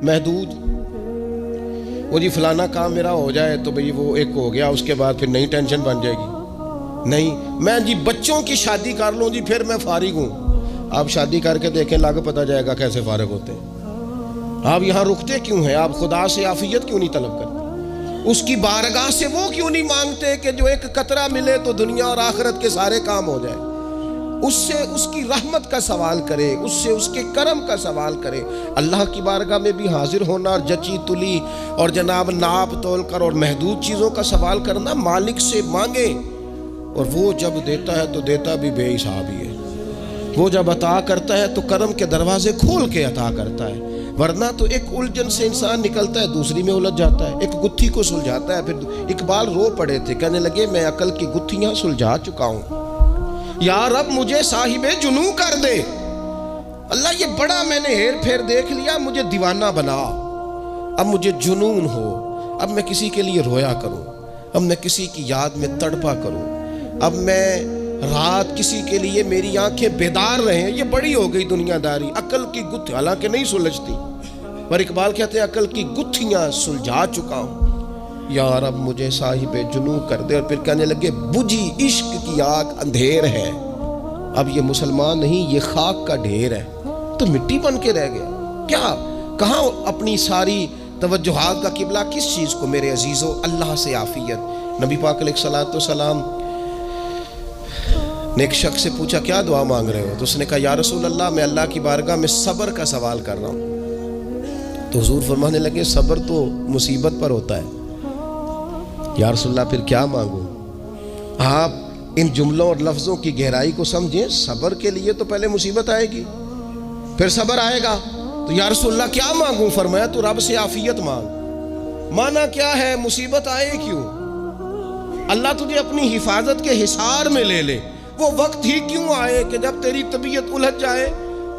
محدود. وہ جی فلانا کام میرا ہو جائے تو بھئی وہ ایک ہو گیا، اس کے بعد پھر نئی ٹینشن بن جائے گی. نہیں، میں جی بچوں کی شادی کر لوں جی پھر میں فارغ ہوں. آپ شادی کر کے دیکھیں، لاگو پتہ جائے گا کیسے فارغ ہوتے ہیں. آپ یہاں رکتے کیوں ہیں؟ آپ خدا سے عافیت کیوں نہیں طلب کرتے؟ اس کی بارگاہ سے وہ کیوں نہیں مانگتے کہ جو ایک قطرہ ملے تو دنیا اور آخرت کے سارے کام ہو جائے؟ اس سے اس کی رحمت کا سوال کرے، اس سے اس کے کرم کا سوال کرے. اللہ کی بارگاہ میں بھی حاضر ہونا اور جچی تلی اور جناب ناپ تول کر اور محدود چیزوں کا سوال کرنا، مالک سے مانگے. اور وہ جب دیتا ہے تو دیتا بھی بے حساب ہی ہے. وہ جب عطا کرتا ہے تو کرم کے دروازے کھول کے عطا کرتا ہے، ورنہ تو ایک الجھن سے انسان نکلتا ہے دوسری میں الجھ جاتا ہے. ایک گتھی کو سلجھاتا ہے، پھر اقبال رو پڑے تھے، کہنے لگے میں عقل کی گتھیاں سلجھا چکا ہوں، یا رب مجھے صاحب جنوں کر دے. اللہ یہ بڑا میں نے ہیر پھیر دیکھ لیا، مجھے دیوانہ بنا. اب مجھے جنون ہو، اب میں کسی کے لیے رویا کروں، اب میں کسی کی یاد میں تڑپا کروں، اب میں رات کسی کے لیے میری آنکھیں بیدار رہیں. یہ بڑی ہو گئی دنیا داری. عقل کی گتھی حالانکہ نہیں سلجھتی، پر اقبال کہتے ہیں عقل کی گتھیاں سلجھا چکا ہوں، یا رب مجھے صاحب جنوں کر دے. اور پھر کہنے لگے بجھی عشق کی آگ اندھیر ہے، اب یہ مسلمان نہیں، یہ خاک کا ڈھیر ہے. تو مٹی بن کے رہ گیا. کیا کہاں اپنی ساری توجہات کا قبلہ کس چیز کو؟ میرے عزیزو، اللہ سے عافیت. نبی پاک علیہ الصلوۃ والسلام نے ایک شخص سے پوچھا کیا دعا مانگ رہے ہو؟ تو اس نے کہا یا رسول اللہ میں اللہ کی بارگاہ میں صبر کا سوال کر رہا ہوں. تو حضور فرمانے لگے صبر تو مصیبت پر ہوتا ہے. یا رسول اللہ پھر کیا مانگوں؟ آپ ان جملوں اور لفظوں کی گہرائی کو سمجھیں. صبر کے لیے تو پہلے مصیبت آئے گی، پھر صبر آئے گا. تو یا رسول اللہ کیا مانگوں؟ فرمایا تو رب سے عافیت مانگ. مانا کیا ہے؟ مصیبت آئے کیوں؟ اللہ تجھے اپنی حفاظت کے حصار میں لے لے. وہ وقت ہی کیوں آئے کہ جب تیری طبیعت الجھ جائے،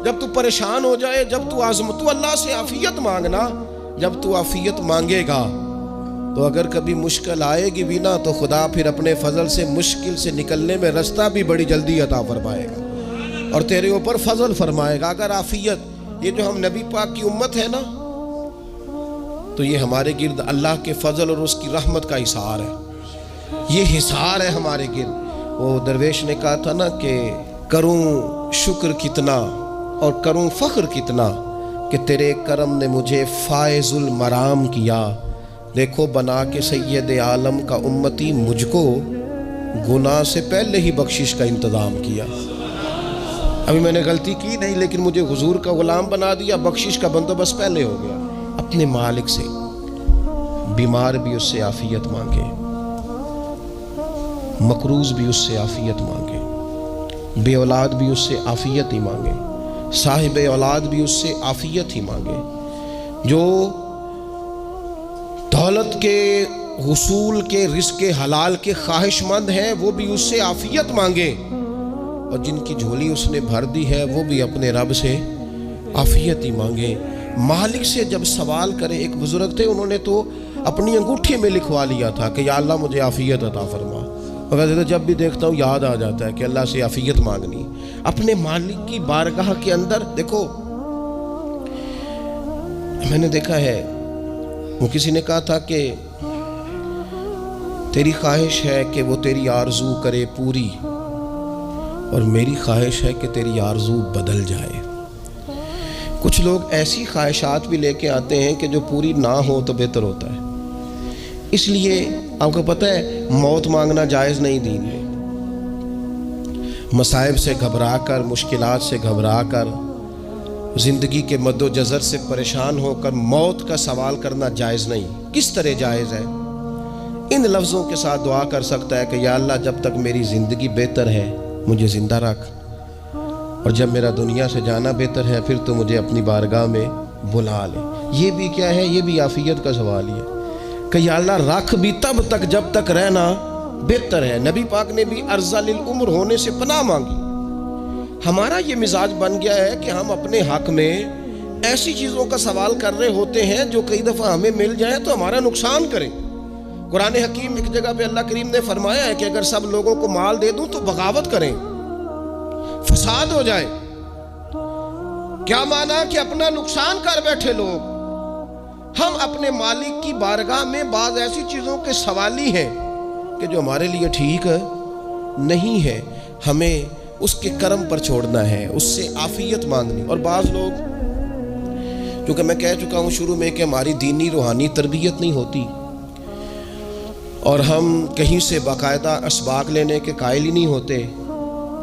جب تو پریشان ہو جائے، جب تو تو اللہ سے عافیت مانگنا. جب تو عافیت مانگے گا تو اگر کبھی مشکل آئے گی بھی نا، تو خدا پھر اپنے فضل سے مشکل سے نکلنے میں رستہ بھی بڑی جلدی عطا فرمائے گا اور تیرے اوپر فضل فرمائے گا. اگر عافیت، یہ جو ہم نبی پاک کی امت ہے نا، تو یہ ہمارے گرد اللہ کے فضل اور اس کی رحمت کا حصار ہے. یہ حصار ہے ہمارے گرد. وہ درویش نے کہا تھا نا کہ کروں شکر کتنا اور کروں فخر کتنا کہ تیرے کرم نے مجھے فائز المرام کیا. دیکھو بنا کے سید عالم کا امتی مجھ کو گناہ سے پہلے ہی بخشش کا انتظام کیا. ابھی میں نے غلطی کی نہیں، لیکن مجھے حضور کا غلام بنا دیا، بخشش کا بندوبست پہلے ہو گیا. اپنے مالک سے بیمار بھی اس سے عافیت مانگے، مقروض بھی اس سے عافیت مانگے، بے اولاد بھی اس سے عافیت ہی مانگے، صاحب اولاد بھی اس سے عافیت ہی مانگے. جو دولت کے حصول کے رزق حلال کے خواہش مند ہیں وہ بھی اس سے عافیت مانگے، اور جن کی جھولی اس نے بھر دی ہے وہ بھی اپنے رب سے عافیت ہی مانگے. مالک سے جب سوال کرے، ایک بزرگ تھے انہوں نے تو اپنی انگوٹھی میں لکھوا لیا تھا کہ یا اللہ مجھے عافیت عطا فرما. مگر جب بھی دیکھتا ہوں یاد آ جاتا ہے کہ اللہ سے عافیت مانگنی. اپنے مالک کی بارگاہ کے اندر دیکھو، میں نے دیکھا ہے وہ کسی نے کہا تھا کہ تیری خواہش ہے کہ وہ تیری آرزو کرے پوری، اور میری خواہش ہے کہ تیری آرزو بدل جائے. کچھ لوگ ایسی خواہشات بھی لے کے آتے ہیں کہ جو پوری نہ ہو تو بہتر ہوتا ہے. اس لیے آپ کو پتہ ہے موت مانگنا جائز نہیں دین میں. مصائب سے گھبرا کر، مشکلات سے گھبرا کر، زندگی کے مد و جزر سے پریشان ہو کر موت کا سوال کرنا جائز نہیں. کس طرح جائز ہے؟ ان لفظوں کے ساتھ دعا کر سکتا ہے کہ یا اللہ جب تک میری زندگی بہتر ہے مجھے زندہ رکھ، اور جب میرا دنیا سے جانا بہتر ہے پھر تو مجھے اپنی بارگاہ میں بلا لے. یہ بھی کیا ہے؟ یہ بھی عافیت کا سوال ہی ہے کہ یا اللہ رکھ بھی تب تک جب تک رہنا بہتر ہے. نبی پاک نے بھی ارذل العمر ہونے سے پناہ مانگی. ہمارا یہ مزاج بن گیا ہے کہ ہم اپنے حق میں ایسی چیزوں کا سوال کر رہے ہوتے ہیں جو کئی دفعہ ہمیں مل جائیں تو ہمارا نقصان کریں. قرآن حکیم ایک جگہ پہ اللہ کریم نے فرمایا ہے کہ اگر سب لوگوں کو مال دے دوں تو بغاوت کریں، فساد ہو جائے. کیا مانا کہ اپنا نقصان کر بیٹھے لوگ. ہم اپنے مالک کی بارگاہ میں بعض ایسی چیزوں کے سوالی ہیں کہ جو ہمارے لیے ٹھیک نہیں ہے، ہمیں اس کے کرم پر چھوڑنا ہے، اس سے عافیت مانگنی۔ اور بعض لوگ، کیونکہ میں کہہ چکا ہوں شروع میں کہ ہماری دینی روحانی تربیت نہیں ہوتی، اور ہم کہیں سے باقاعدہ اسباق لینے کے قائل ہی نہیں ہوتے،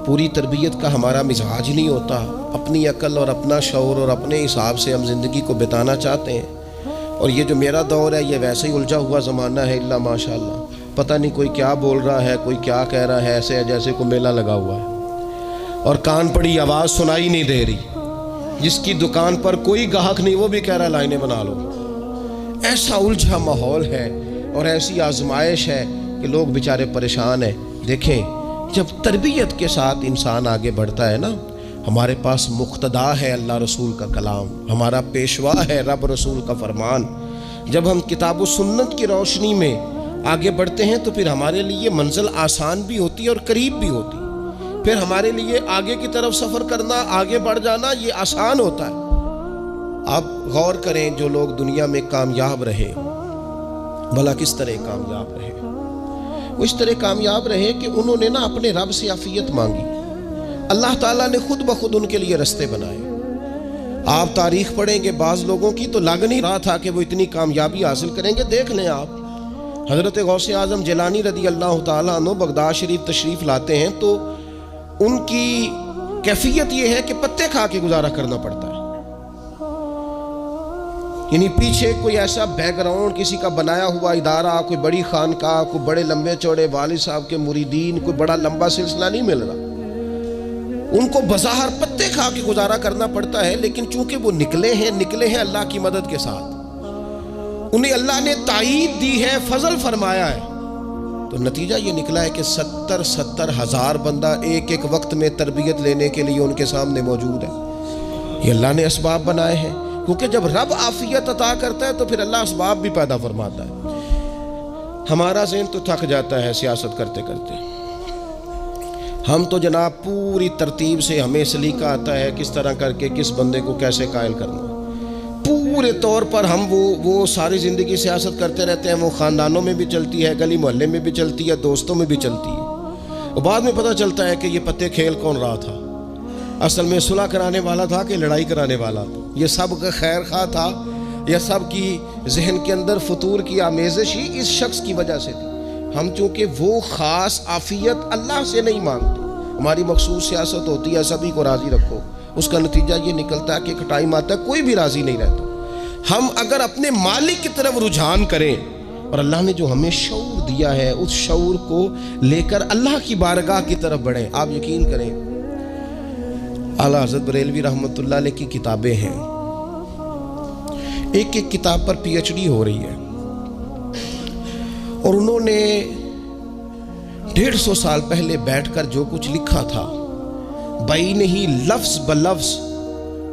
پوری تربیت کا ہمارا مزاج نہیں ہوتا، اپنی عقل اور اپنا شعور اور اپنے حساب سے ہم زندگی کو بتانا چاہتے ہیں۔ اور یہ جو میرا دور ہے یہ ویسے ہی الجھا ہوا زمانہ ہے، اللہ ماشاء اللہ، پتہ نہیں کوئی کیا بول رہا ہے، کوئی کیا کہہ رہا ہے، ایسے ہے جیسے کوئی میلہ لگا ہوا ہے، اور کان پڑی آواز سنائی نہیں دے رہی۔ جس کی دکان پر کوئی گاہک نہیں وہ بھی کہہ رہا ہے لائنیں بنا لو۔ ایسا الجھا ماحول ہے اور ایسی آزمائش ہے کہ لوگ بیچارے پریشان ہیں۔ دیکھیں، جب تربیت کے ساتھ انسان آگے بڑھتا ہے نا، ہمارے پاس مقتدا ہے اللہ رسول کا کلام، ہمارا پیشوا ہے رب رسول کا فرمان۔ جب ہم کتاب و سنت کی روشنی میں آگے بڑھتے ہیں تو پھر ہمارے لیے منزل آسان بھی ہوتی ہے اور قریب بھی ہوتی ہے، پھر ہمارے لیے آگے کی طرف سفر کرنا، آگے بڑھ جانا یہ آسان ہوتا ہے۔ آپ غور کریں، جو لوگ دنیا میں کامیاب رہے، بھلا کس طرح کامیاب رہے؟ وہ اس طرح کامیاب رہے کہ انہوں نے نا اپنے رب سے عافیت مانگی، اللہ تعالیٰ نے خود بخود ان کے لیے رستے بنائے۔ آپ تاریخ پڑھیں گے بعض لوگوں کی تو لگ نہیں رہا تھا کہ وہ اتنی کامیابی حاصل کریں گے۔ دیکھ لیں آپ، حضرت غوث اعظم جیلانی رضی اللہ تعالیٰ عنہ بغداد شریف تشریف لاتے ہیں تو ان کی کیفیت یہ ہے کہ پتے کھا کے گزارا کرنا پڑتا ہے، یعنی پیچھے کوئی ایسا بیک گراؤنڈ کسی کا بنایا ہوا ادارہ، کوئی بڑی خانقاہ، کوئی بڑے لمبے چوڑے والد صاحب کے مریدین، کوئی بڑا لمبا سلسلہ نہیں مل رہا۔ ان کو بظاہر پتے کھا کے گزارا کرنا پڑتا ہے، لیکن چونکہ وہ نکلے ہیں اللہ کی مدد کے ساتھ، انہیں اللہ نے تائید دی ہے، فضل فرمایا ہے، تو نتیجہ یہ نکلا ہے کہ 70 ہزار بندہ ایک ایک وقت میں تربیت لینے کے لیے ان کے سامنے موجود ہے۔ یہ اللہ نے اسباب بنائے ہیں، کیونکہ جب رب عافیت عطا کرتا ہے تو پھر اللہ اسباب بھی پیدا فرماتا ہے۔ ہمارا ذہن تو تھک جاتا ہے سیاست کرتے کرتے، ہم تو جناب پوری ترتیب سے ہمیں سلیقہ آتا ہے کس طرح کر کے کس بندے کو کیسے قائل کرنا، پورے طور پر ہم وہ ساری زندگی سیاست کرتے رہتے ہیں۔ وہ خاندانوں میں بھی چلتی ہے، گلی محلے میں بھی چلتی ہے، دوستوں میں بھی چلتی ہے، اور بعد میں پتہ چلتا ہے کہ یہ پتے کھیل کون رہا تھا، اصل میں صلح کرانے والا تھا کہ لڑائی کرانے والا تھا، یہ سب کا خیر خواہ تھا، یہ سب کی ذہن کے اندر فطور کی آمیزش ہی اس شخص کی وجہ سے تھی۔ ہم چونکہ وہ خاص عافیت اللہ سے نہیں مانگتے، ہماری مخصوص سیاست ہوتی ہے سبھی کو راضی رکھو، اس کا نتیجہ یہ نکلتا ہے کہ ایک ٹائم آتا ہے کوئی بھی راضی نہیں رہتا۔ ہم اگر اپنے مالک کی طرف رجحان کریں اور اللہ نے جو ہمیں شعور دیا ہے اس شعور کو لے کر اللہ کی بارگاہ کی طرف بڑھیں، آپ یقین کریں اعلیٰ حضرت بریلوی رحمۃ اللہ علیہ کی کتابیں ہیں، ایک ایک کتاب پر پی ایچ ڈی ہو رہی ہے، اور انہوں نے 150 سال پہلے بیٹھ کر جو کچھ لکھا تھا بئی نہیں لفظ بلفظ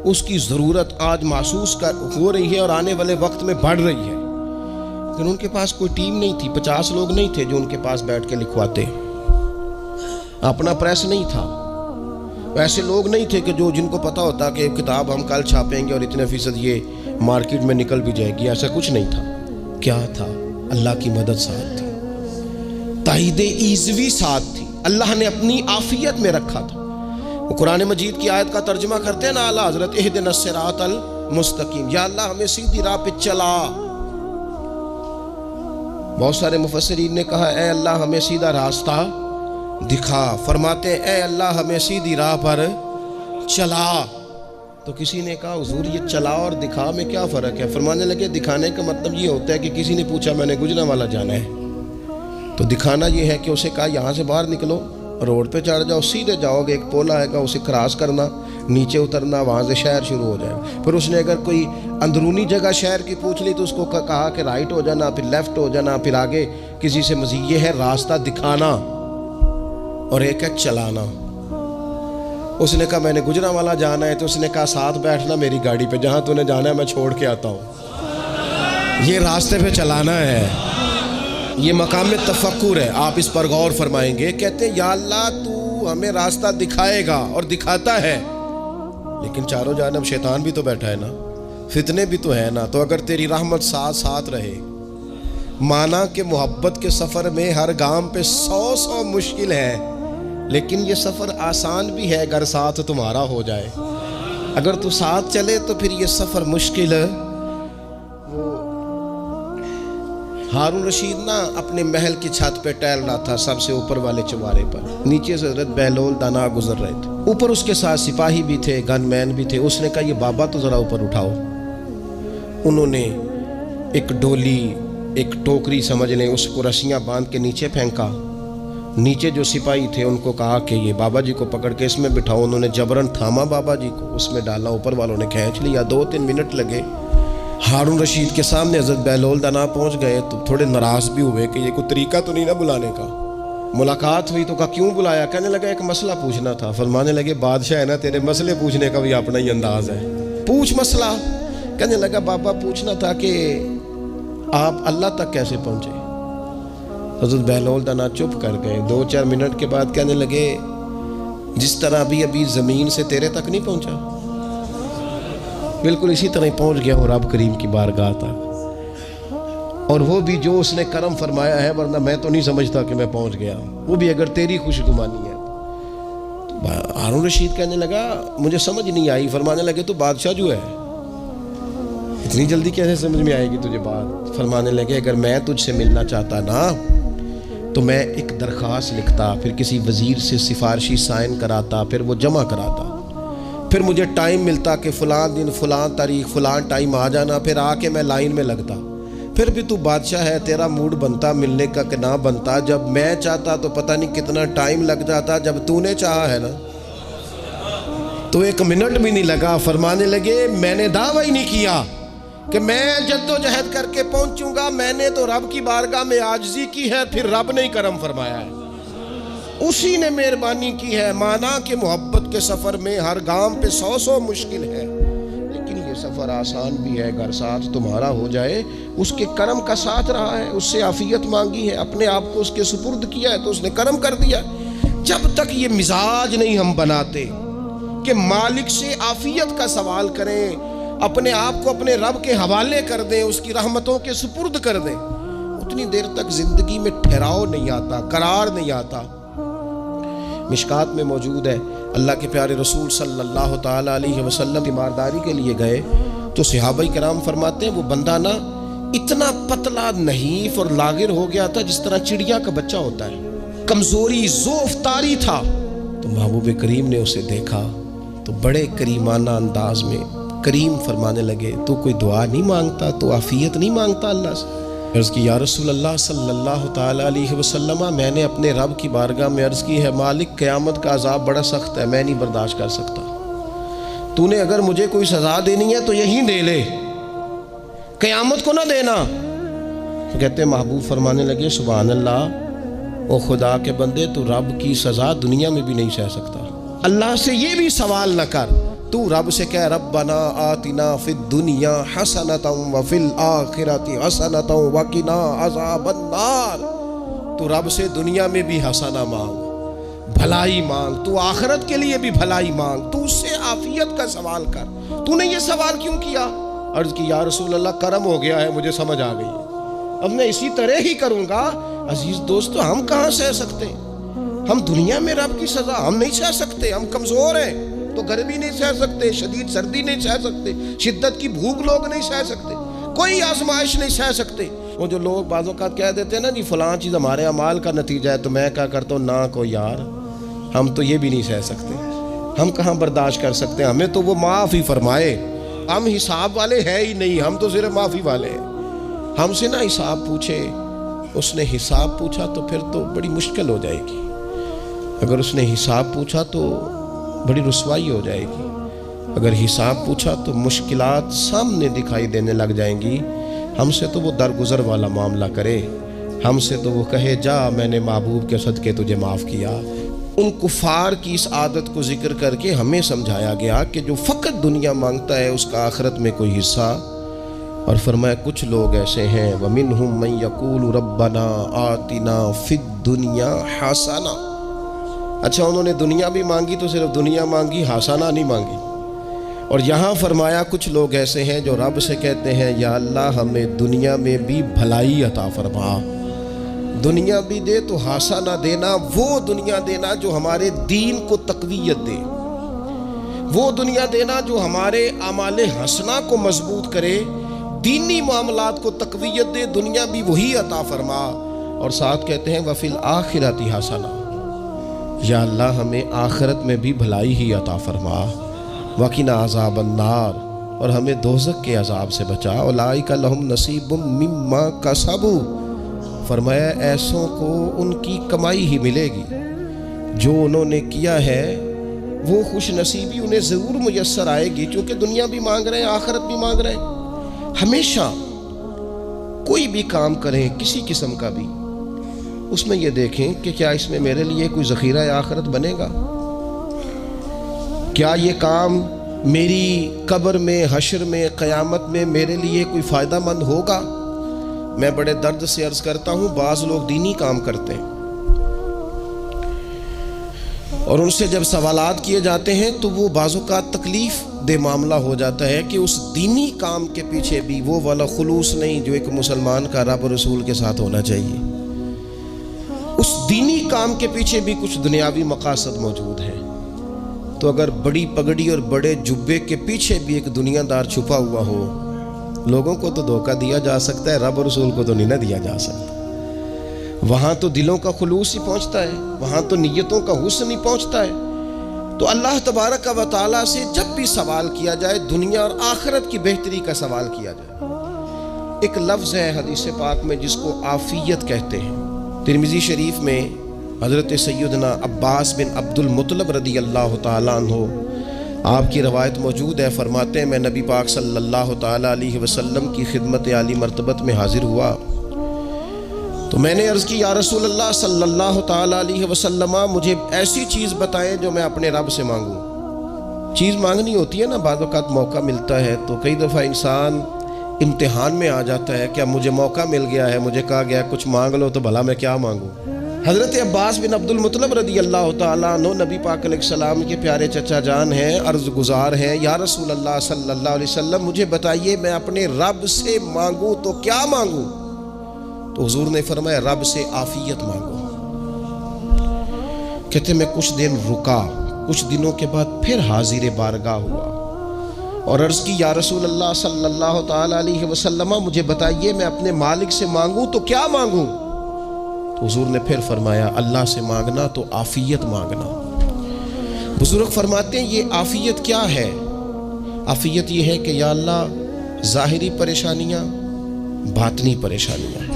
اس کی ضرورت آج محسوس ہو رہی ہے اور آنے والے وقت میں بڑھ رہی ہے، لیکن ان کے پاس کوئی ٹیم نہیں تھی، 50 لوگ نہیں تھے جو ان کے پاس بیٹھ کے لکھواتے، اپنا پریس نہیں تھا، ایسے لوگ نہیں تھے کہ جن کو پتا ہوتا کہ کتاب ہم کل چھاپیں گے اور اتنے فیصد یہ مارکیٹ میں نکل بھی جائے گی، ایسا کچھ نہیں تھا۔ کیا تھا؟ اللہ کی مدد ساتھ تھی، تائید ایزوی ساتھ تھی، اللہ نے اپنی عافیت میں رکھا تھا۔ وہ قرآن مجید کی آیت کا ترجمہ کرتے ہیں نا اعلیٰ حضرت، اہدنا الصراط المستقیم، یا اللہ ہمیں سیدھی راہ پہ چلا۔ بہت سارے مفسرین نے کہا اے اللہ ہمیں سیدھا راستہ دکھا، فرماتے ہیں اے اللہ ہمیں سیدھی راہ پر چلا۔ تو کسی نے کہا حضور یہ چلا اور دکھا میں کیا فرق ہے؟ فرمانے لگے دکھانے کا مطلب یہ ہوتا ہے کہ کسی نے پوچھا میں نے گجرانوالہ جانا ہے، تو دکھانا یہ ہے کہ اسے کہا یہاں سے باہر نکلو، روڈ پہ چڑھ جاؤ، سیدھے جاؤ گے، ایک پول آئے گا اسے کراس کرنا، نیچے اترنا، وہاں سے شہر شروع ہو جائے۔ پھر اس نے اگر کوئی اندرونی جگہ شہر کی پوچھ لی تو اس کو کہا کہ رائٹ ہو جانا، پھر لیفٹ ہو جانا، پھر آگے کسی سے مزید۔ یہ ہے راستہ دکھانا، اور ایک ہے چلانا۔ اس نے کہا میں نے گجرانوالہ جانا ہے، تو اس نے کہا ساتھ بیٹھنا میری گاڑی پہ، جہاں تو نے جانا ہے میں چھوڑ کے آتا ہوں۔ یہ راستے پہ چلانا ہے، یہ مقام تفکر ہے، آپ اس پر غور فرمائیں گے۔ کہتے ہیں یا اللہ تو ہمیں راستہ دکھائے گا، اور دکھاتا ہے، لیکن چاروں جانب شیطان بھی تو بیٹھا ہے نا، فتنے بھی تو ہے نا. تو اگر تیری رحمت ساتھ ساتھ رہے, مانا کہ محبت کے سفر میں ہر گام پہ 100 مشکل ہے, لیکن یہ سفر آسان بھی ہے اگر ساتھ تمہارا ہو جائے. اگر تو ساتھ چلے تو پھر یہ سفر مشکل ہے. ہارون رشید نا اپنے محل کی چھت پہ ٹہل رہا تھا, سب سے اوپر والے چوارے پر. نیچے سے حضرت بہلول دانا گزر رہے تھے. اوپر اس کے ساتھ سپاہی بھی تھے, گن مین بھی تھے. اس نے کہا یہ بابا تو ذرا اوپر اٹھاؤ. انہوں نے ایک ڈولی, ایک ٹوکری سمجھ لیں, اس کو رسیاں باندھ کے نیچے پھینکا. نیچے جو سپاہی تھے ان کو کہا کہ یہ بابا جی کو پکڑ کے اس میں بٹھاؤ. انہوں نے جبرن تھاما بابا جی کو, اس میں ڈالا. اوپر والوں نے کھینچ لیا. 2-3 منٹ لگے. ہارون رشید کے سامنے حضرت بہلول دانا پہنچ گئے تو تھوڑے ناراض بھی ہوئے کہ یہ کوئی طریقہ تو نہیں نا بلانے کا. ملاقات ہوئی تو کہا کیوں بلایا؟ کہنے لگا ایک مسئلہ پوچھنا تھا. فرمانے لگے بادشاہ ہے نا, تیرے مسئلے پوچھنے کا بھی اپنا ہی انداز ہے, پوچھ مسئلہ. کہنے لگا بابا پوچھنا تھا کہ آپ اللہ تک کیسے پہنچے؟ حضرت بہلول دانا چپ کر گئے. 2-4 منٹ کے بعد کہنے لگے جس طرح ابھی زمین سے تیرے تک نہیں پہنچا, بالکل اسی طرح پہنچ گیا ہوں رب کریم کی بارگاہ تک. اور وہ بھی جو اس نے کرم فرمایا ہے, ورنہ میں تو نہیں سمجھتا کہ میں پہنچ گیا, وہ بھی اگر تیری خوش گمانی ہے. ہارون رشید کہنے لگا مجھے سمجھ نہیں آئی. فرمانے لگے تو بادشاہ جو ہے اتنی جلدی کیسے سمجھ میں آئے گی تجھے بات؟ فرمانے لگے اگر میں تجھ سے ملنا چاہتا نا تو میں ایک درخواست لکھتا, پھر کسی وزیر سے سفارشی سائن کراتا, پھر وہ جمع کراتا, پھر مجھے ٹائم ملتا کہ فلاں دن فلاں تاریخ فلاں ٹائم آ جانا, پھر آ کے میں لائن میں لگتا. پھر بھی تو بادشاہ ہے, تیرا موڈ بنتا ملنے کا کہ نہ بنتا. جب میں چاہتا تو پتہ نہیں کتنا ٹائم لگ جاتا, جب تو نے چاہا ہے نا تو 1 منٹ بھی نہیں لگا. فرمانے لگے میں نے دعویٰ ہی نہیں کیا کہ میں جدوجہد کر کے پہنچوں گا, میں نے تو رب کی بارگاہ میں عاجزی کی ہے, پھر رب نے ہی کرم فرمایا ہے, اسی نے مہربانی کی ہے. مانا کہ محبت کے سفر میں ہر گام پہ 100 مشکل ہے, لیکن یہ سفر آسان بھی ہے اگر ساتھ تمہارا ہو جائے. اس کے کرم کا ساتھ رہا ہے, اس سے عافیت مانگی ہے, اپنے آپ کو اس کے سپرد کیا ہے تو اس نے کرم کر دیا. جب تک یہ مزاج نہیں ہم بناتے کہ مالک سے عافیت کا سوال کریں, اپنے آپ کو اپنے رب کے حوالے کر دیں, اس کی رحمتوں کے سپرد کر دیں, اتنی دیر تک زندگی میں ٹھہراؤ نہیں آتا, قرار نہیں آتا. مشکات میں موجود ہے, اللہ کے پیارے رسول صلی اللہ تعالیٰ علیہ وسلم تیمارداری کے لیے گئے تو صحابہ کرام فرماتے ہیں وہ بندہ نا اتنا پتلا نحیف اور لاغر ہو گیا تھا جس طرح چڑیا کا بچہ ہوتا ہے, کمزوری ضعف طاری تھا. تو محبوب کریم نے اسے دیکھا تو بڑے کریمانہ انداز میں کریم فرمانے لگے تو کوئی دعا نہیں مانگتا, تو عافیت نہیں مانگتا اللہ سے؟ عرض کی یا رسول اللہ صلی اللہ تعالیٰ علیہ وسلم, میں نے اپنے رب کی بارگاہ میں عرض کی ہے مالک قیامت کا عذاب بڑا سخت ہے, میں نہیں برداشت کر سکتا, تو نے اگر مجھے کوئی سزا دینی ہے تو یہیں دے لے, قیامت کو نہ دینا. تو کہتے ہیں محبوب فرمانے لگے سبحان اللہ, او خدا کے بندے تو رب کی سزا دنیا میں بھی نہیں سہ سکتا. اللہ سے یہ بھی سوال نہ کر, تو رب سے کہہ ربنا آتنا فی الدنیا حسنۃ وفی الآخرۃ حسنۃ وقنا عذاب النار. تو رب سے دنیا میں بھی حسنہ مانگ, بھلائی مانگ, تو آخرت کے لیے بھی بھلائی مانگ, تو اس سے عافیت کا سوال کر. تو نے یہ سوال کیوں کیا؟ عرض کی یا رسول اللہ کرم ہو گیا ہے, مجھے سمجھ آ گئی ہے, اب میں اسی طرح ہی کروں گا. عزیز دوستو ہم کہاں سہ سکتے ہیں, ہم دنیا میں رب کی سزا ہم نہیں سہ سکتے, ہم کمزور ہیں تو گرمی نہیں سہ سکتے, شدید سردی نہیں سہ سکتے, شدت کی بھوک لوگ نہیں سہ سکتے, کوئی آزمائش نہیں سہ سکتے. وہ جو لوگ بعض اوقات کہہ دیتے ہیں نا جی فلاں چیز ہمارے اعمال کا نتیجہ ہے, تو میں کیا کرتا ہوں نہ کو یار ہم تو یہ بھی نہیں سہ سکتے, ہم کہاں برداشت کر سکتے ہیں, ہمیں تو وہ معاف ہی فرمائے, ہم حساب والے ہیں ہی نہیں, ہم تو صرف معافی والے ہیں. ہم سے نہ حساب پوچھے, اس نے حساب پوچھا تو پھر تو بڑی مشکل ہو جائے گی, اگر اس نے حساب پوچھا تو بڑی رسوائی ہو جائے گی, اگر حساب پوچھا تو مشکلات سامنے دکھائی دینے لگ جائیں گی. ہم سے تو وہ درگزر والا معاملہ کرے, ہم سے تو وہ کہے جا میں نے محبوب کے صدقے تجھے معاف کیا. ان کفار کی اس عادت کو ذکر کر کے ہمیں سمجھایا گیا کہ جو فقط دنیا مانگتا ہے اس کا آخرت میں کوئی حصہ, اور فرمایا کچھ لوگ ایسے ہیں وَمِنْهُمْ مَنْ يَقُولُ رَبَّنَا آتِنَا فِي الدُّنْيَا حَسَنَةً. اچھا انہوں نے دنیا بھی مانگی تو صرف دنیا مانگی, حسنہ نہیں مانگی. اور یہاں فرمایا کچھ لوگ ایسے ہیں جو رب سے کہتے ہیں یا اللہ ہمیں دنیا میں بھی بھلائی عطا فرما، دنیا بھی دے تو ہاسا نہ دینا، وہ دنیا دینا جو ہمارے دین کو تقویت دے، وہ دنیا دینا جو ہمارے اعمال حسنہ کو مضبوط کرے، دینی معاملات کو تقویت دے، دنیا بھی وہی عطا فرما۔ اور ساتھ کہتے ہیں وفی الآخرۃ حسنہ، یا اللہ ہمیں آخرت میں بھی بھلائی ہی عطا فرما، وقنا عذاب النار، اور ہمیں دوزخ کے عذاب سے بچا، اولئک لہم نصیب مما کسبوا، فرمایا ایسوں کو ان کی کمائی ہی ملے گی، جو انہوں نے کیا ہے وہ خوش نصیبی انہیں ضرور میسر آئے گی، کیونکہ دنیا بھی مانگ رہے ہیں آخرت بھی مانگ رہے ہیں۔ ہمیشہ کوئی بھی کام کریں کسی قسم کا بھی، اس میں یہ دیکھیں کہ کیا اس میں میرے لیے کوئی ذخیرہ آخرت بنے گا، کیا یہ کام میری قبر میں، حشر میں، قیامت میں میرے لیے کوئی فائدہ مند ہوگا۔ میں بڑے درد سے عرض کرتا ہوں، بعض لوگ دینی کام کرتے ہیں اور ان سے جب سوالات کیے جاتے ہیں تو وہ بعض اوقات تکلیف دہ معاملہ ہو جاتا ہے کہ اس دینی کام کے پیچھے بھی وہ والا خلوص نہیں جو ایک مسلمان کا رب و رسول کے ساتھ ہونا چاہیے، اس دینی کام کے پیچھے بھی کچھ دنیاوی مقاصد موجود ہیں۔ تو اگر بڑی پگڑی اور بڑے جبے کے پیچھے بھی ایک دنیا دار چھپا ہوا ہو، لوگوں کو تو دھوکہ دیا جا سکتا ہے، رب و رسول کو تو نہیں نہ دیا جا سکتا۔ وہاں تو دلوں کا خلوص ہی پہنچتا ہے، وہاں تو نیتوں کا حسن ہی پہنچتا ہے۔ تو اللہ تبارک و تعالیٰ سے جب بھی سوال کیا جائے، دنیا اور آخرت کی بہتری کا سوال کیا جائے۔ ایک لفظ ہے حدیث پاک میں جس کو عافیت کہتے ہیں، ترمذی شریف میں حضرت سیدنا عباس بن عبد المطلب رضی اللہ تعالیٰ عنہ آپ کی روایت موجود ہے، فرماتے ہیں میں نبی پاک صلی اللہ تعالیٰ علیہ وسلم کی خدمت عالی مرتبت میں حاضر ہوا تو میں نے عرض کی یا رسول اللہ صلی اللہ تعالیٰ علیہ وسلم، مجھے ایسی چیز بتائیں جو میں اپنے رب سے مانگوں۔ چیز مانگنی ہوتی ہے نا، بعض اوقات موقع ملتا ہے تو کئی دفعہ انسان امتحان میں آ جاتا ہے، کیا مجھے موقع مل گیا ہے، مجھے کہا گیا کچھ مانگ لو تو بھلا میں کیا مانگوں۔ حضرت عباس بن عبد المطلب رضی اللہ تعالیٰ عنہ نبی پاک علیہ السلام کے پیارے چچا جان ہیں، عرض گزار ہیں یا رسول اللہ صلی اللہ علیہ وسلم مجھے بتائیے میں اپنے رب سے مانگوں تو کیا مانگوں؟ تو حضور نے فرمایا رب سے عافیت مانگو۔ کہتے میں کچھ دن رکا، کچھ دنوں کے بعد پھر حاضر بارگاہ ہوا اور عرض کی یا رسول اللہ صلی اللہ تعالیٰ علیہ وسلم مجھے بتائیے میں اپنے مالک سے مانگوں تو کیا مانگوں؟ تو حضور نے پھر فرمایا اللہ سے مانگنا تو عافیت مانگنا۔ بزرگ فرماتے ہیں یہ عافیت کیا ہے؟ عافیت یہ ہے کہ یا اللہ ظاہری پریشانیاں، باطنی پریشانیاں،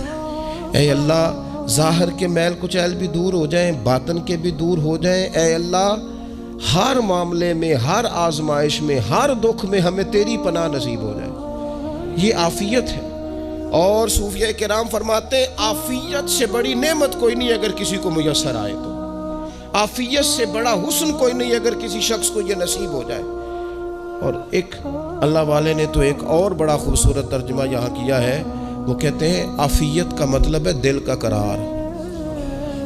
اے اللہ ظاہر کے میل کچیل بھی دور ہو جائیں، باطن کے بھی دور ہو جائیں، اے اللہ ہر معاملے میں، ہر آزمائش میں، ہر دکھ میں ہمیں تیری پناہ نصیب ہو جائے، یہ عافیت ہے۔ اور صوفیہ کرام فرماتے ہیں عافیت سے بڑی نعمت کوئی نہیں اگر کسی کو میسر آئے تو، عافیت سے بڑا حسن کوئی نہیں اگر کسی شخص کو یہ نصیب ہو جائے۔ اور ایک اللہ والے نے تو ایک اور بڑا خوبصورت ترجمہ یہاں کیا ہے، وہ کہتے ہیں عافیت کا مطلب ہے دل کا قرار،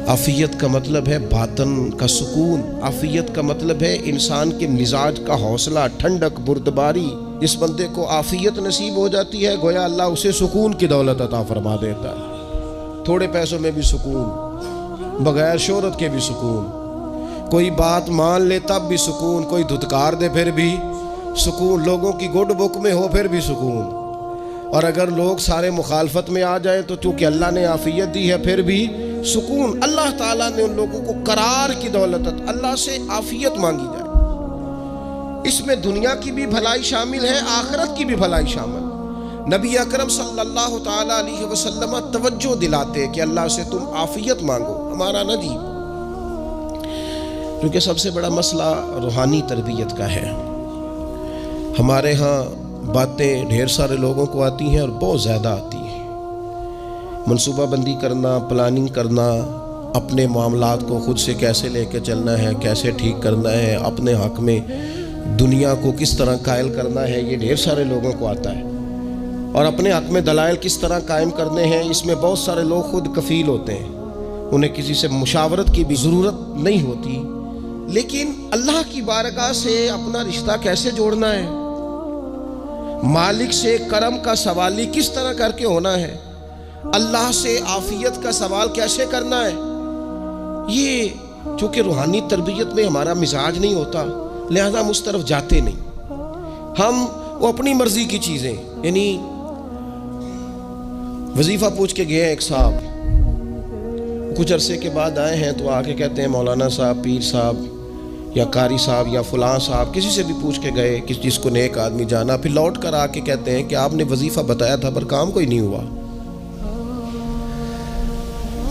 عافیت کا مطلب ہے باطن کا سکون، عافیت کا مطلب ہے انسان کے مزاج کا حوصلہ، ٹھنڈک، بردباری۔ جس بندے کو عافیت نصیب ہو جاتی ہے گویا اللہ اسے سکون کی دولت عطا فرما دیتا ہے، تھوڑے پیسوں میں بھی سکون، بغیر شہرت کے بھی سکون، کوئی بات مان لے تب بھی سکون، کوئی دھتکار دے پھر بھی سکون، لوگوں کی گڈ بک میں ہو پھر بھی سکون، اور اگر لوگ سارے مخالفت میں آ جائیں تو چونکہ اللہ نے عافیت دی ہے پھر بھی سکون۔ اللہ تعالیٰ نے ان لوگوں کو قرار کی دولت، اللہ سے عافیت مانگی جائے، اس میں دنیا کی بھی بھلائی شامل ہے، آخرت کی بھی بھلائی شامل۔ نبی اکرم صلی اللہ تعالیٰ علیہ وسلم توجہ دلاتے کہ اللہ سے تم عافیت مانگو، ہمارا نہ جی، کیونکہ سب سے بڑا مسئلہ روحانی تربیت کا ہے۔ ہمارے ہاں باتیں ڈھیر سارے لوگوں کو آتی ہیں اور بہت زیادہ آتی ہیں، منصوبہ بندی کرنا، پلاننگ کرنا، اپنے معاملات کو خود سے کیسے لے کے چلنا ہے، کیسے ٹھیک کرنا ہے، اپنے حق میں دنیا کو کس طرح قائل کرنا ہے، یہ ڈھیر سارے لوگوں کو آتا ہے، اور اپنے حق میں دلائل کس طرح قائم کرنے ہیں، اس میں بہت سارے لوگ خود کفیل ہوتے ہیں، انہیں کسی سے مشاورت کی بھی ضرورت نہیں ہوتی۔ لیکن اللہ کی بارگاہ سے اپنا رشتہ کیسے جوڑنا ہے، مالک سے کرم کا سوالی کس طرح کر کے ہونا ہے، اللہ سے عافیت کا سوال کیسے کرنا ہے، یہ چونکہ روحانی تربیت میں ہمارا مزاج نہیں ہوتا، لہذا ہم اس طرف جاتے نہیں، ہم وہ اپنی مرضی کی چیزیں، یعنی وظیفہ پوچھ کے گئے ایک صاحب، کچھ عرصے کے بعد آئے ہیں تو آ کے کہتے ہیں مولانا صاحب، پیر صاحب یا قاری صاحب یا فلاں صاحب، کسی سے بھی پوچھ کے گئے کہ جس کو نیک آدمی جانا، پھر لوٹ کر آ کے کہتے ہیں کہ آپ نے وظیفہ بتایا تھا پر کام کوئی نہیں ہوا۔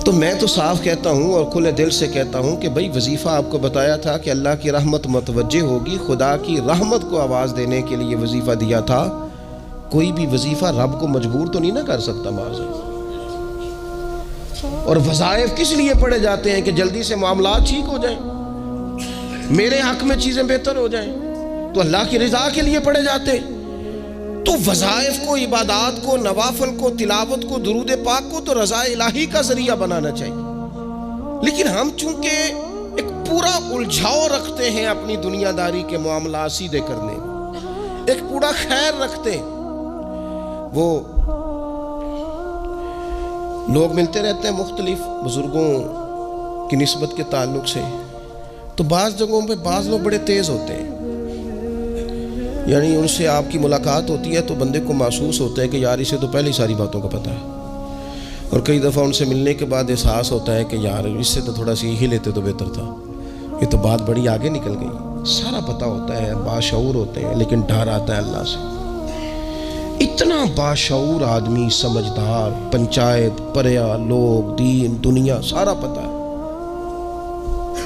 تو میں تو صاف کہتا ہوں اور کھلے دل سے کہتا ہوں کہ بھئی وظیفہ آپ کو بتایا تھا کہ اللہ کی رحمت متوجہ ہوگی، خدا کی رحمت کو آواز دینے کے لیے وظیفہ دیا تھا، کوئی بھی وظیفہ رب کو مجبور تو نہیں نہ کر سکتا معاذ۔ اور وظائف کس لیے پڑھے جاتے ہیں کہ جلدی سے معاملات ٹھیک ہو جائیں، میرے حق میں چیزیں بہتر ہو جائیں، تو اللہ کی رضا کے لیے پڑھے جاتے ہیں۔ تو وظائف کو، عبادات کو، نوافل کو، تلاوت کو، درود پاک کو تو رضا الہی کا ذریعہ بنانا چاہیے، لیکن ہم چونکہ ایک پورا الجھاؤ رکھتے ہیں اپنی دنیا داری کے معاملات سیدھے کرنے میں، ایک پورا خیر رکھتے ہیں۔ وہ لوگ ملتے رہتے ہیں مختلف بزرگوں کی نسبت کے تعلق سے، تو بعض جگہوں پہ بعض لوگ بڑے تیز ہوتے ہیں، یعنی ان سے آپ کی ملاقات ہوتی ہے تو بندے کو محسوس ہوتا ہے کہ یار اسے تو پہلے ہی ساری باتوں کا پتہ ہے، اور کئی دفعہ ان سے ملنے کے بعد احساس ہوتا ہے کہ یار اس سے تو تھوڑا سیکھ ہی لیتے تو بہتر تھا، یہ تو بات بڑی آگے نکل گئی۔ سارا پتہ ہوتا ہے، باشعور ہوتے ہیں، لیکن ڈر آتا ہے اللہ سے۔ اتنا باشعور آدمی، سمجھدار، پنچایت، پریا، لوگ، دین، دنیا سارا پتہ ہے،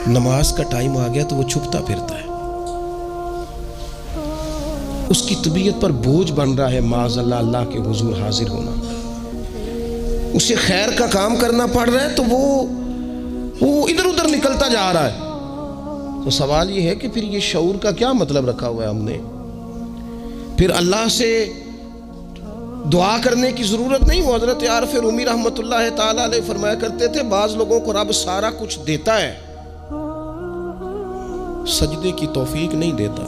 نماز کا ٹائم آ گیا تو وہ چھپتا پھرتا ہے، اس کی طبیعت پر بوجھ بن رہا ہے معاذ اللہ اللہ کے حضور حاضر ہونا، اسے خیر کا کام کرنا پڑ رہا ہے تو وہ ادھر ادھر نکلتا جا رہا ہے۔ تو سوال یہ ہے کہ پھر یہ شعور کا کیا مطلب رکھا ہوا ہے ہم نے؟ پھر اللہ سے دعا کرنے کی ضرورت نہیں۔ وہ حضرت عارف رومی رحمۃ اللہ تعالیٰ علیہ فرمایا کرتے تھے بعض لوگوں کو رب سارا کچھ دیتا ہے، سجدے کی توفیق نہیں دیتا۔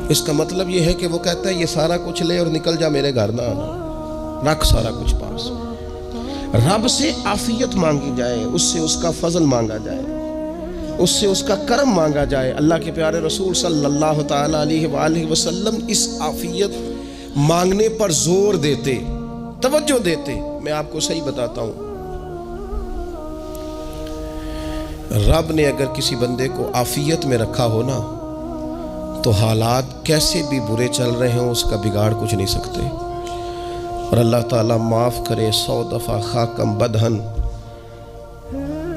اس کا مطلب یہ ہے کہ وہ کہتا ہے یہ سارا کچھ لے اور نکل جا، میرے گھر نہ آنا، رکھ سارا کچھ پاس۔ رب سے عافیت مانگی جائے، اس سے اس کا فضل مانگا جائے، اس سے اس کا کرم مانگا جائے۔ اللہ کے پیارے رسول صلی اللہ تعالیٰ علیہ وآلہ وسلم اس عافیت مانگنے پر زور دیتے، توجہ دیتے۔ میں آپ کو صحیح بتاتا ہوں، رب نے اگر کسی بندے کو عافیت میں رکھا ہو نا تو حالات کیسے بھی برے چل رہے ہوں اس کا بگاڑ کچھ نہیں سکتے۔ اور اللہ تعالیٰ معاف کرے، 100 دفعہ خاکم بدہن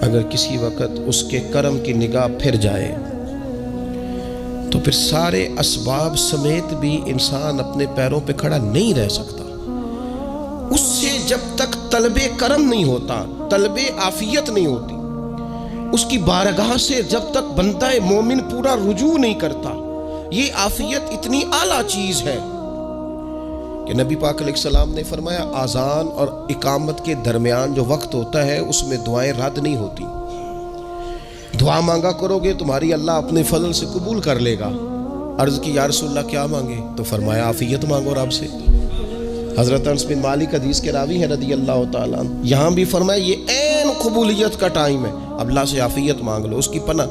اگر کسی وقت اس کے کرم کی نگاہ پھر جائے تو پھر سارے اسباب سمیت بھی انسان اپنے پیروں پہ کھڑا نہیں رہ سکتا۔ اس سے جب تک طلب کرم نہیں ہوتا، طلب عافیت نہیں ہوتی، اس کی بارگاہ سے جب تک بندہ مومن پورا رجوع نہیں کرتا، یہ عافیت اتنی اعلیٰ چیز ہے کہ نبی پاک علیہ السلام نے فرمایا اذان اور اقامت کے درمیان جو وقت ہوتا ہے اس میں دعائیں رد نہیں ہوتی۔ دعا مانگا کرو گے تمہاری اللہ اپنے فضل سے قبول کر لے گا۔ عرض کی یا رسول اللہ کیا مانگے؟ تو فرمایا عافیت مانگو رب سے۔ حضرت انس بن مالک حدیث کے راوی ہیں رضی اللہ تعالیٰ عنہ، یہاں بھی فرمایا یہ عین قبولیت کا ٹائم ہے، اب اللہ سے عافیت مانگ لو، اس کی پناہ۔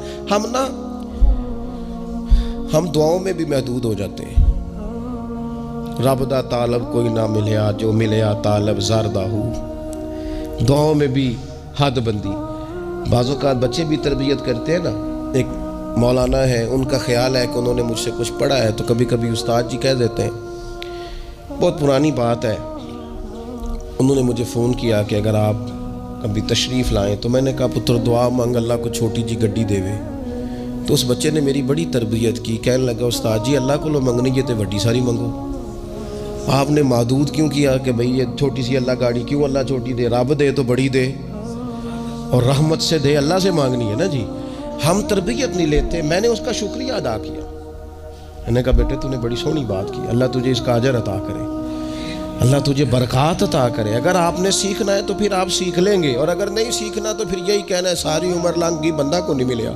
ہم دعاؤں میں بھی محدود ہو جاتے ہیں۔ رب دا طالب کوئی نہ ملیا، جو ملیا طالب زردہ ہو، دعاؤں میں بھی حد بندی۔ بعض اوقات بچے بھی تربیت کرتے ہیں نا، ایک مولانا ہے، ان کا خیال ہے کہ انہوں نے مجھ سے کچھ پڑھا ہے تو کبھی کبھی استاد جی کہہ دیتے ہیں، بہت پرانی بات ہے، انہوں نے مجھے فون کیا کہ اگر آپ کبھی تشریف لائیں، تو میں نے کہا پتر دعا مانگ اللہ کو چھوٹی جی گڈی دے وے۔ تو اس بچے نے میری بڑی تربیت کی، کہنے لگا استاد جی اللہ کو لو منگنی ہے تو وڈی ساری منگو، آپ نے محدود کیوں کیا کہ بھئی یہ چھوٹی سی اللہ گاڑی کیوں اللہ چھوٹی دے، رب دے تو بڑی دے، اور رحمت سے دے، اللہ سے مانگنی ہے نا جی۔ ہم تربیت نہیں لیتے۔ میں نے اس کا شکریہ ادا کیا، میں نے کہا بیٹے تو نے بڑی سونی بات کی، اللہ تجھے اس کا اجر عطا کرے، اللہ تجھے برکات عطا کرے۔ اگر آپ نے سیکھنا ہے تو پھر آپ سیکھ لیں گے، اور اگر نہیں سیکھنا تو پھر یہی کہنا ہے ساری عمر لنگ گئی بندہ کو نہیں ملیا،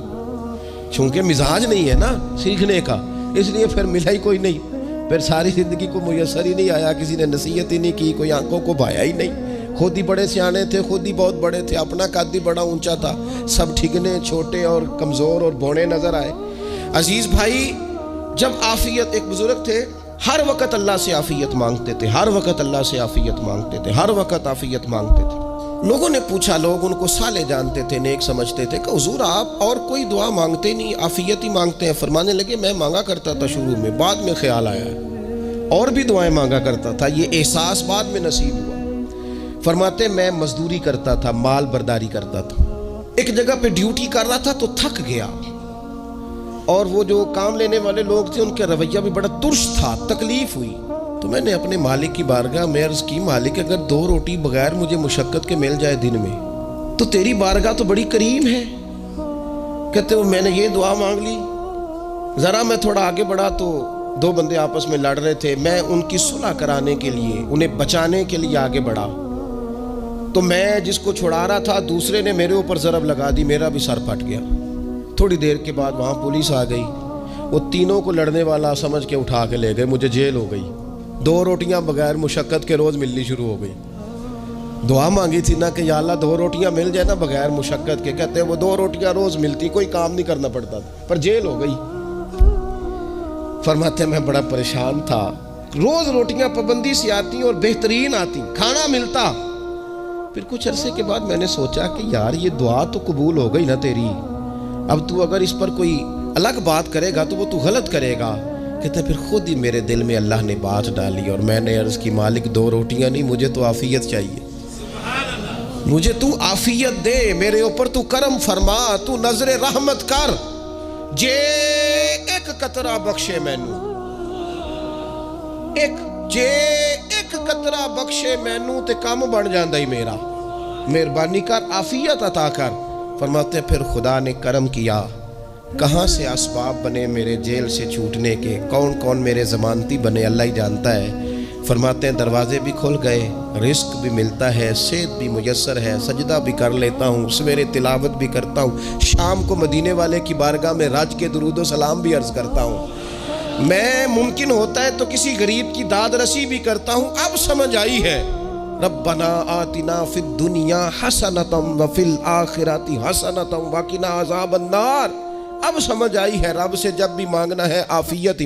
چونکہ مزاج نہیں ہے نا سیکھنے کا، اس لیے پھر ملا ہی کوئی نہیں۔ پھر ساری زندگی کو میسر ہی نہیں آیا، کسی نے نصیحت ہی نہیں کی، کوئی آنکھوں کو بھایا ہی نہیں، خود ہی بڑے سیانے تھے، خود ہی بہت بڑے تھے، اپنا قد ہی بڑا اونچا تھا، سب ٹھگنے چھوٹے اور کمزور اور بونے نظر آئے۔ عزیز بھائی، جب عافیت، ایک بزرگ تھے، ہر وقت اللہ سے عافیت مانگتے تھے، ہر وقت اللہ سے عافیت مانگتے تھے، ہر وقت عافیت مانگتے تھے۔ لوگوں نے پوچھا، لوگ ان کو صالح جانتے تھے، نیک سمجھتے تھے، کہ حضور آپ اور کوئی دعا مانگتے نہیں، عافیت ہی مانگتے ہیں۔ فرمانے لگے میں مانگا کرتا تھا شروع میں، بعد میں خیال آیا اور بھی دعائیں مانگا کرتا تھا، یہ احساس بعد میں نصیب ہوا۔ فرماتے میں مزدوری کرتا تھا، مال برداری کرتا تھا، ایک جگہ پہ ڈیوٹی کر رہا تھا تو تھک گیا، اور وہ جو کام لینے والے لوگ تھے ان کے رویہ بھی بڑا ترش تھا، تکلیف ہوئی، تو میں نے اپنے مالک کی بارگاہ میں عرض کی، مالک اگر 2 روٹی بغیر مجھے مشقت کے مل جائے دن میں تو تیری بارگاہ تو بڑی کریم ہے۔ کہتے وہ میں نے یہ دعا مانگ لی، ذرا میں تھوڑا آگے بڑھا تو 2 بندے آپس میں لڑ رہے تھے، میں ان کی صلح کرانے کے لیے، انہیں بچانے کے لیے آگے بڑھا، تو میں جس کو چھڑا رہا تھا دوسرے نے میرے اوپر ضرب لگا دی، میرا بھی سر پھٹ گیا۔ تھوڑی دیر کے بعد وہاں پولیس آ گئی، وہ تینوں کو لڑنے والا سمجھ کے اٹھا کے لے گئے، مجھے جیل ہو گئی۔ 2 روٹیاں بغیر مشقت کے روز ملنی شروع ہو گئی۔ دعا مانگی تھی نا کہ یا اللہ 2 روٹیاں مل جائے نا بغیر مشقت کے، کہتے ہیں وہ 2 روٹیاں روز ملتی، کوئی کام نہیں کرنا پڑتا تھا، پر جیل ہو گئی۔ فرماتے میں بڑا پریشان تھا، روز روٹیاں پابندی سے آتی اور بہترین آتی، کھانا ملتا۔ پھر کچھ عرصے کے بعد میں نے سوچا کہ یار یہ دعا تو قبول ہو گئی نا تیری، اب تو اگر اس پر کوئی الگ بات کرے گا تو وہ تو غلط کرے گا۔ کہتے پھر خود ہی میرے دل میں اللہ نے بات ڈالی، اور میں نے عرض کی مالک 2 روٹیاں نہیں، مجھے تو عافیت چاہیے، مجھے تو عافیت دے، میرے اوپر تو کرم فرما، تو نظر رحمت کر، جے ایک قطرہ بخشے مینوں، جے ایک قطرہ بخشے مینوں تے کام بن جاندا ہی میرا، مہربانی کر، عافیت عطا کر۔ فرماتے پھر خدا نے کرم کیا، کہاں سے اسباب بنے میرے جیل سے چھوٹنے کے، کون کون میرے ضمانتی بنے اللہ ہی جانتا ہے۔ فرماتے ہیں دروازے بھی کھل گئے، رزق بھی ملتا ہے، صحت بھی میسر ہے، سجدہ بھی کر لیتا ہوں، سویرے تلاوت بھی کرتا ہوں، شام کو مدینے والے کی بارگاہ میں رج کے درود و سلام بھی عرض کرتا ہوں، میں ممکن ہوتا ہے تو کسی غریب کی داد رسی بھی کرتا ہوں۔ اب سمجھ آئی ہے، ربنا آتنا فی الدنیا حسنۃ وفی الآخرۃ حسنۃ وقنا عذاب النار، اب سمجھ آئی ہے رب سے جب بھی مانگنا ہے عافیت